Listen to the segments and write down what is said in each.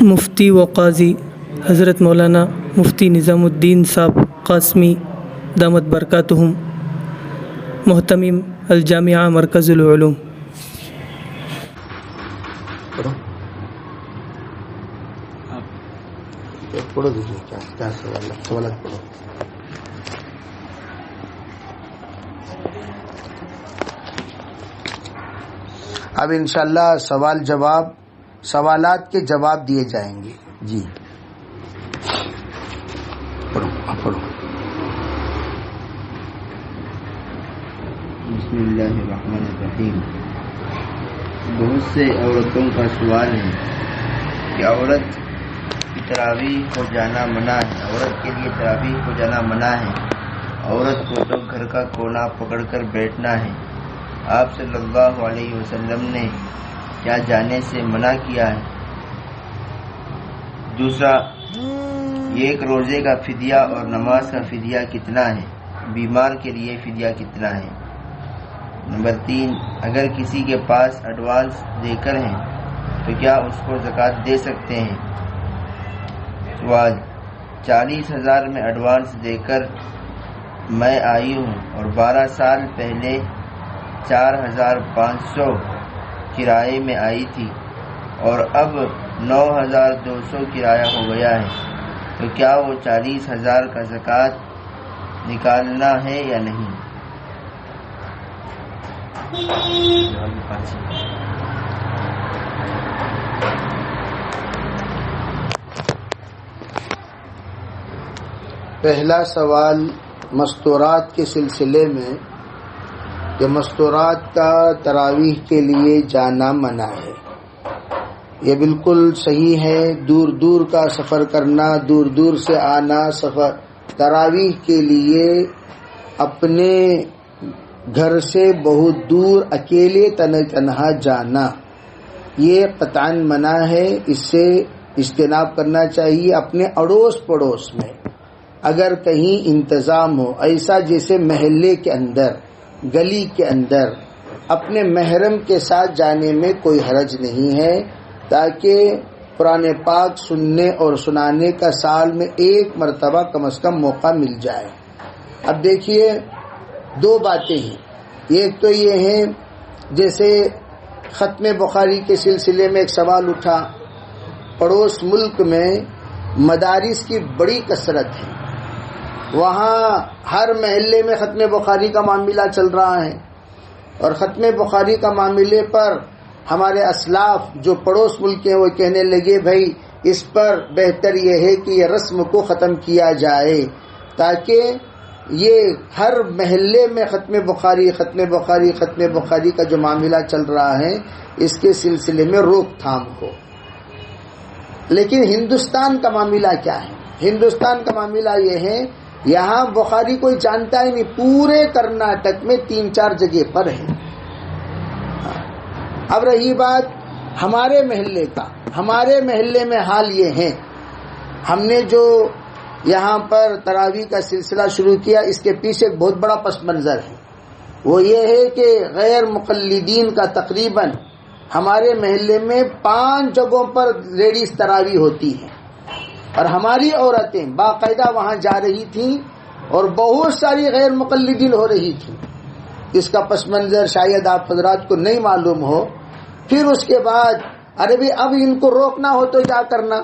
مفتی و قاضی حضرت مولانا مفتی نظام الدین صاحب قاسمی دامت برکاتہم، محتمم الجامعہ مرکز العلوم۔ پڑھو دیجیے کیا سوالات پڑھو۔ اب انشاءاللہ سوالات کے جواب دیے جائیں گے۔ جی پڑھو۔ بسم اللہ الرحمن الرحیم۔ بہت سے عورتوں کا سوال ہے کہ عورت کی تراویح کو جانا منع ہے، عورت کے لیے تراویح کو جانا منع ہے، عورت کو تو گھر کا کونا پکڑ کر بیٹھنا ہے۔ آپ صلی اللہ علیہ وسلم نے کیا جانے سے منع کیا ہے؟ دوسرا، ایک روزے کا فدیہ اور نماز کا فدیہ کتنا ہے؟ بیمار کے لیے فدیہ کتنا ہے؟ نمبر 3، اگر کسی کے پاس ایڈوانس دے کر ہیں تو کیا اس کو زکوٰۃ دے سکتے ہیں؟ سوال، 40,000 میں ایڈوانس دے کر میں آئی ہوں اور 12 سال پہلے 4,500 کرائے میں آئی تھی اور اب 9,200 کرایہ ہو گیا ہے، تو کیا وہ 40,000 کا زکوٰۃ نکالنا ہے یا نہیں؟ پہلا سوال مستورات کے سلسلے میں کہ مستورات کا تراویح کے لیے جانا منع ہے۔ یہ بالکل صحیح ہے۔ دور دور کا سفر کرنا، دور دور سے آنا، سفر تراویح کے لیے اپنے گھر سے بہت دور اکیلے تنہا جانا، یہ قطعاً منع ہے۔ اس سے اجتناب کرنا چاہیے۔ اپنے اڑوس پڑوس میں اگر کہیں انتظام ہو، ایسا جیسے محلے کے اندر، گلی کے اندر، اپنے محرم کے ساتھ جانے میں کوئی حرج نہیں ہے، تاکہ قرآن پاک سننے اور سنانے کا سال میں ایک مرتبہ کم از کم موقع مل جائے۔ اب دیکھیے، دو باتیں ہیں۔ ایک تو یہ ہے، جیسے ختم بخاری کے سلسلے میں ایک سوال اٹھا، پڑوس ملک میں مدارس کی بڑی کثرت ہے، وہاں ہر محلے میں ختم بخاری کا معاملہ چل رہا ہے، اور ختم بخاری کا معاملے پر ہمارے اسلاف جو پڑوس ملک کے ہیں وہ کہنے لگے بھائی اس پر بہتر یہ ہے کہ یہ رسم کو ختم کیا جائے، تاکہ یہ ہر محلے میں ختم بخاری کا جو معاملہ چل رہا ہے اس کے سلسلے میں روک تھام ہو۔ لیکن ہندوستان کا معاملہ کیا ہے؟ ہندوستان کا معاملہ یہ ہے، یہاں بخاری کوئی جانتا ہی نہیں، پورے کرناٹک میں 3-4 جگہ پر ہے۔ اب رہی بات ہمارے محلے کا، ہمارے محلے میں حال یہ ہے، ہم نے جو یہاں پر تراویح کا سلسلہ شروع کیا، اس کے پیچھے ایک بہت بڑا پس منظر ہے۔ وہ یہ ہے کہ غیر مقلدین کا تقریباً ہمارے محلے میں 5 جگہوں پر لیڈیز تراویح ہوتی ہیں، اور ہماری عورتیں باقاعدہ وہاں جا رہی تھیں اور بہت ساری غیر مقلدین ہو رہی تھیں۔ اس کا پس منظر شاید آپ حضرات کو نہیں معلوم ہو۔ پھر اس کے بعد ارے بھی اب ان کو روکنا ہو تو کیا کرنا،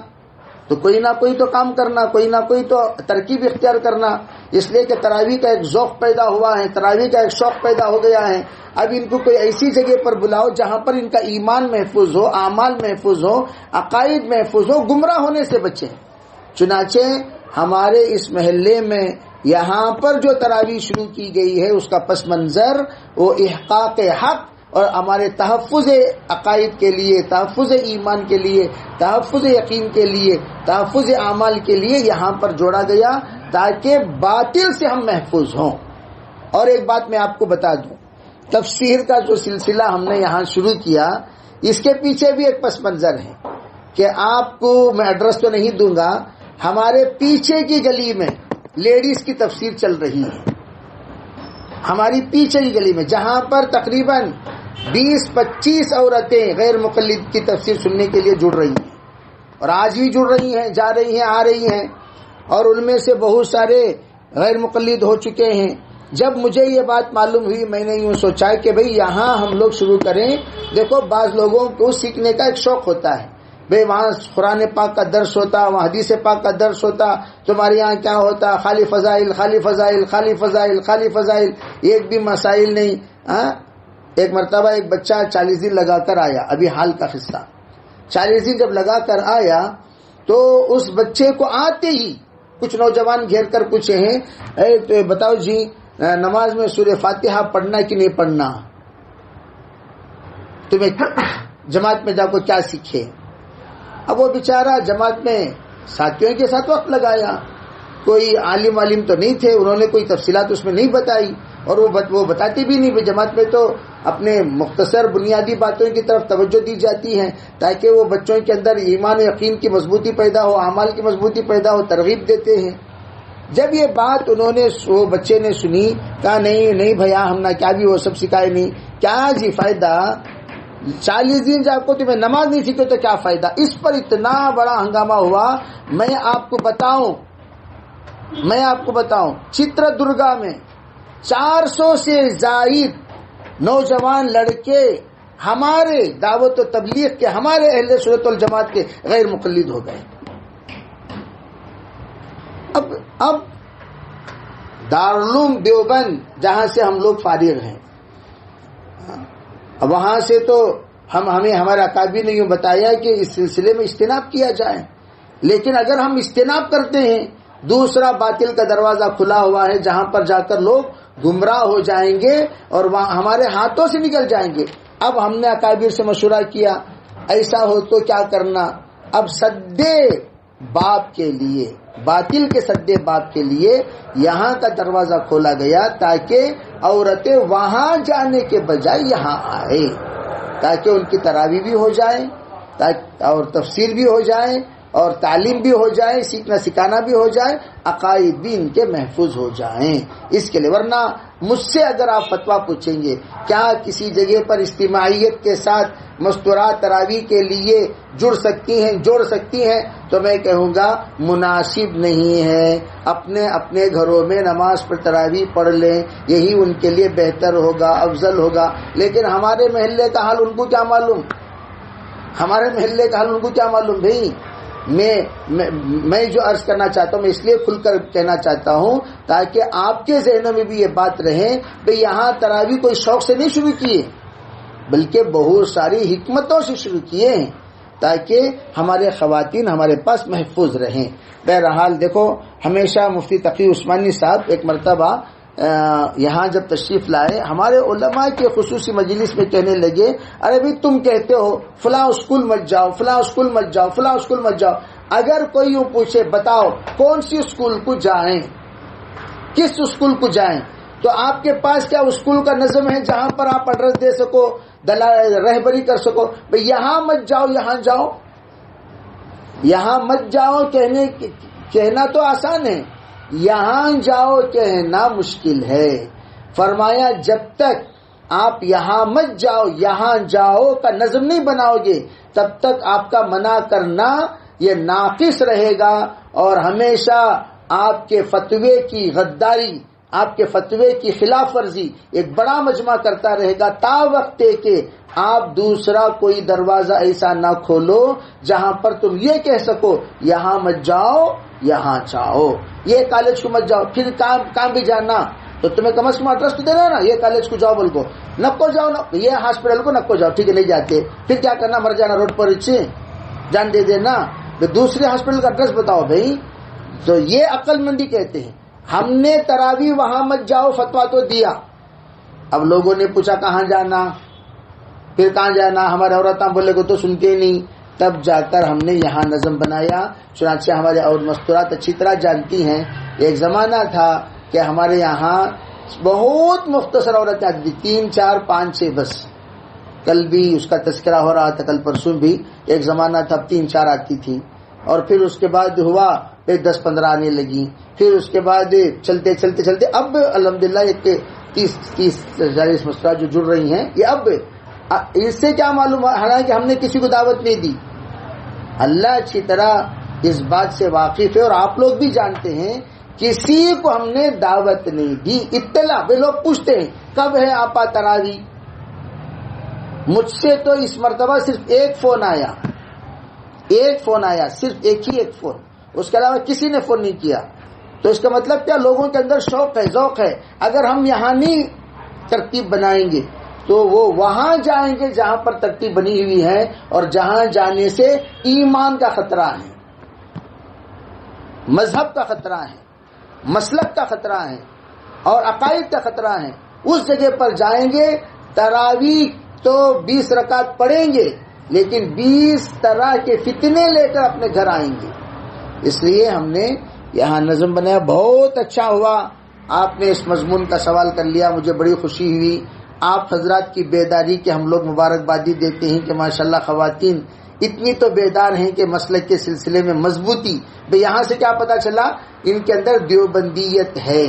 تو کوئی نہ کوئی تو کام کرنا، کوئی نہ کوئی تو ترکیب اختیار کرنا، اس لیے کہ تراویح کا ایک ذوق پیدا ہوا ہے، تراویح کا ایک شوق پیدا ہو گیا ہے۔ اب ان کو کوئی ایسی جگہ پر بلاؤ جہاں پر ان کا ایمان محفوظ ہو، اعمال محفوظ ہو، عقائد محفوظ ہو، گمراہ ہونے سے بچیں۔ چنانچہ ہمارے اس محلے میں یہاں پر جو تراویح شروع کی گئی ہے اس کا پس منظر وہ احقاق حق اور ہمارے تحفظ عقائد کے لیے، تحفظ ایمان کے لیے، تحفظ یقین کے لیے، تحفظ اعمال کے لیے یہاں پر جوڑا گیا، تاکہ باطل سے ہم محفوظ ہوں۔ اور ایک بات میں آپ کو بتا دوں، تفسیر کا جو سلسلہ ہم نے یہاں شروع کیا، اس کے پیچھے بھی ایک پس منظر ہے کہ آپ کو میں ایڈریس تو نہیں دوں گا، ہمارے پیچھے کی گلی میں لیڈیز کی تفسیر چل رہی ہے، ہماری پیچھے کی گلی میں، جہاں پر تقریباً 20-25 عورتیں غیر مقلد کی تفسیر سننے کے لیے جڑ رہی ہیں، اور آج بھی جڑ رہی ہیں، جا رہی ہیں، آ رہی ہیں، اور ان میں سے بہت سارے غیر مقلد ہو چکے ہیں۔ جب مجھے یہ بات معلوم ہوئی میں نے یوں سوچا کہ بھئی یہاں ہم لوگ شروع کریں۔ دیکھو بعض لوگوں کو سیکھنے کا ایک شوق ہوتا ہے، بھئی وہاں قرآن پاک کا درس ہوتا، وہاں حدیث پاک کا درس ہوتا، تمہارے یہاں کیا ہوتا؟ خالی فضائل، خالی فضائل، خالی فضائل، خالی فضائل، ایک بھی مسائل نہیں۔ ایک مرتبہ ایک بچہ 40 دن لگا کر آیا، ابھی حال کا قصہ، 40 دن جب لگا کر آیا تو اس بچے کو آتے ہی کچھ نوجوان گھیر کر پوچھے ہیں، تو بتاؤ جی نماز میں سورہ فاتحہ پڑھنا کہ نہیں پڑھنا؟ تمہیں جماعت میں جا کو کیا سیکھے؟ اب وہ بیچارہ جماعت میں ساتھیوں کے ساتھ وقت لگایا، کوئی عالم تو نہیں تھے، انہوں نے کوئی تفصیلات اس میں نہیں بتائی، اور وہ بتاتے بھی نہیں۔ جماعت میں تو اپنے مختصر بنیادی باتوں کی طرف توجہ دی جاتی ہے تاکہ وہ بچوں کے اندر ایمان و یقین کی مضبوطی پیدا ہو، اعمال کی مضبوطی پیدا ہو، ترغیب دیتے ہیں۔ جب یہ بات انہوں نے وہ بچے نے سنی، کہا نہیں بھیا ہم نہ کیا بھی وہ سب سکھائے نہیں، کیا جی فائدہ؟ 40 دن جب کو تمہیں نماز نہیں سیکھو تو کیا فائدہ؟ اس پر اتنا بڑا ہنگامہ ہوا۔ میں آپ کو بتاؤں چتردرگا میں 400 سے زائد نوجوان لڑکے ہمارے دعوت و تبلیغ کے، ہمارے اہل سنت والجماعت کے غیر مقلد ہو گئے۔ اب دارالعلوم دیوبند جہاں سے ہم لوگ فارغ ہیں، وہاں سے تو ہمیں ہمارے اکابر نے یوں بتایا کہ اس سلسلے میں اجتناب کیا جائے، لیکن اگر ہم اجتناب کرتے ہیں دوسرا باطل کا دروازہ کھلا ہوا ہے جہاں پر جا کر لوگ گمراہ ہو جائیں گے اور وہاں ہمارے ہاتھوں سے نکل جائیں گے۔ اب ہم نے اکابر سے مشورہ کیا ایسا ہو تو کیا کرنا؟ اب سدے باپ کے لیے، باطل کے سدے باپ کے لیے یہاں کا دروازہ کھولا گیا تاکہ عورتیں وہاں جانے کے بجائے یہاں آئے، تاکہ ان کی تراویح بھی ہو جائے اور تفسیر بھی ہو جائے اور تعلیم بھی ہو جائے، سیکھنا سکھانا بھی ہو جائے، عقائد بھی ان کے محفوظ ہو جائیں۔ اس کے لیے ورنہ مجھ سے اگر آپ فتویٰ پوچھیں گے کیا کسی جگہ پر اجتماعیت کے ساتھ مستورات تراویح کے لیے جوڑ سکتی ہیں تو میں کہوں گا مناسب نہیں ہے۔ اپنے گھروں میں نماز پر تراویح پڑھ لیں، یہی ان کے لیے بہتر ہوگا، افضل ہوگا۔ لیکن ہمارے محلے کا حال ان کو کیا معلوم؟ بھائی میں جو عرض کرنا چاہتا ہوں، میں اس لیے کھل کر کہنا چاہتا ہوں تاکہ آپ کے ذہنوں میں بھی یہ بات رہے کہ یہاں تراویح کوئی شوق سے نہیں شروع کیے بلکہ بہت ساری حکمتوں سے شروع کیے ہیں تاکہ ہمارے خواتین ہمارے پاس محفوظ رہیں۔ بہرحال دیکھو، ہمیشہ مفتی تقی عثمانی صاحب ایک مرتبہ یہاں جب تشریف لائے ہمارے علماء کے خصوصی مجلس میں کہنے لگے، ارے بھائی تم کہتے ہو فلاں اسکول مت جاؤ، فلاں اسکول مت جاؤ، فلاں اسکول مت جاؤ، اگر کوئی یوں پوچھے بتاؤ کون سی اسکول کو جائیں، کس اسکول کو جائیں، تو آپ کے پاس کیا اسکول کا نظم ہے جہاں پر آپ ایڈریس دے سکو، رہبری کر سکو؟ بھئی یہاں مت جاؤ، یہاں جاؤ، یہاں مت جاؤ کہنا تو آسان ہے، یہاں جاؤ کہنا مشکل ہے۔ فرمایا جب تک آپ یہاں مت جاؤ یہاں جاؤ کا نظم نہیں بناؤ گے تب تک آپ کا منع کرنا یہ ناقص رہے گا، اور ہمیشہ آپ کے فتوے کی غداری، آپ کے فتوے کی خلاف ورزی ایک بڑا مجمع کرتا رہے گا تا وقت کہ آپ دوسرا کوئی دروازہ ایسا نہ کھولو جہاں پر تم یہ کہہ سکو یہاں مت جاؤ یہاں جاؤ، یہ کالج کو مت جاؤ، پھر کام بھی جانا تو تمہیں کم از کم ایڈریس تو دینا نا، یہ کالج کو جاؤ بول کو، نکو جاؤ نا، یہ ہاسپٹل کو نکو جاؤ، ٹھیک ہے نہیں جاتے، پھر کیا کرنا، مر جانا روڈ پر اچھے جان دے دینا، دوسرے ہاسپٹل کا ایڈریس بتاؤ بھائی۔ تو یہ عقل مندی کہتے ہیں۔ ہم نے تراویح وہاں مت جاؤ فتویٰ تو دیا، اب لوگوں نے پوچھا کہاں جانا، پھر کہاں جانا، ہمارے عورتیں بولے کو تو سنتے نہیں، تب جا کر ہم نے یہاں نظم بنایا۔ چنانچہ ہمارے اور مستورات اچھی طرح جانتی ہیں، ایک زمانہ تھا کہ ہمارے یہاں بہت مختصر عورتیں آتی تھی، 3 4 5 6 بس، کل بھی اس کا تذکرہ ہو رہا تھا، کل پرسوں بھی، ایک زمانہ تھا 3 4 آتی تھی، اور پھر اس کے بعد ہوا 10 15 آنے لگی، پھر اس کے بعد چلتے چلتے چلتے اب الحمدللہ ایک 30 40 مستورات جو جڑ رہی ہیں، یہ اب اس سے کیا معلوم، حالانکہ ہم نے کسی کو دعوت نہیں دی، اللہ اچھی طرح اس بات سے واقف ہے اور آپ لوگ بھی جانتے ہیں، کسی کو ہم نے دعوت نہیں دی، اطلاع بھی لوگ پوچھتے ہیں کب ہے آپا تراوی. مجھ سے تو اس مرتبہ صرف ایک فون آیا، صرف ایک فون، اس کے علاوہ کسی نے فون نہیں کیا. تو اس کا مطلب کیا؟ لوگوں کے اندر شوق ہے، ذوق ہے. اگر ہم یہاں نہیں ترتیب بنائیں گے تو وہ وہاں جائیں گے جہاں پر ترتیب بنی ہوئی ہے، اور جہاں جانے سے ایمان کا خطرہ ہے، مذہب کا خطرہ ہے، مسلک کا خطرہ ہے اور عقائد کا خطرہ ہے. اس جگہ پر جائیں گے، تراویح تو 20 رکعت پڑھیں گے لیکن 20 طرح کے فتنے لے کر اپنے گھر آئیں گے. اس لیے ہم نے یہاں نظم بنایا. بہت اچھا ہوا آپ نے اس مضمون کا سوال کر لیا، مجھے بڑی خوشی ہوئی. آپ حضرات کی بیداری کے ہم لوگ مبارکبادی دیتے ہیں کہ ماشاءاللہ خواتین اتنی تو بیدار ہیں کہ مسلک کے سلسلے میں مضبوطی. یہاں سے کیا پتا چلا؟ ان کے اندر دیوبندیت ہے،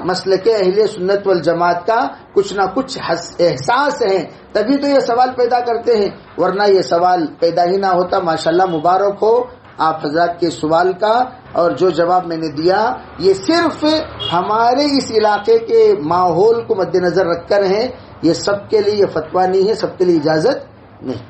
مسلک اہل سنت والجماعت کا کچھ نہ کچھ احساس ہے، تبھی تو یہ سوال پیدا کرتے ہیں، ورنہ یہ سوال پیدا ہی نہ ہوتا. ماشاءاللہ مبارک ہو آپ حضرات کے سوال کا. اور جو جواب میں نے دیا یہ صرف ہمارے اس علاقے کے ماحول کو مد نظر رکھ کر ہیں، یہ سب کے لیے یہ فتویٰ نہیں ہے، سب کے لیے اجازت نہیں.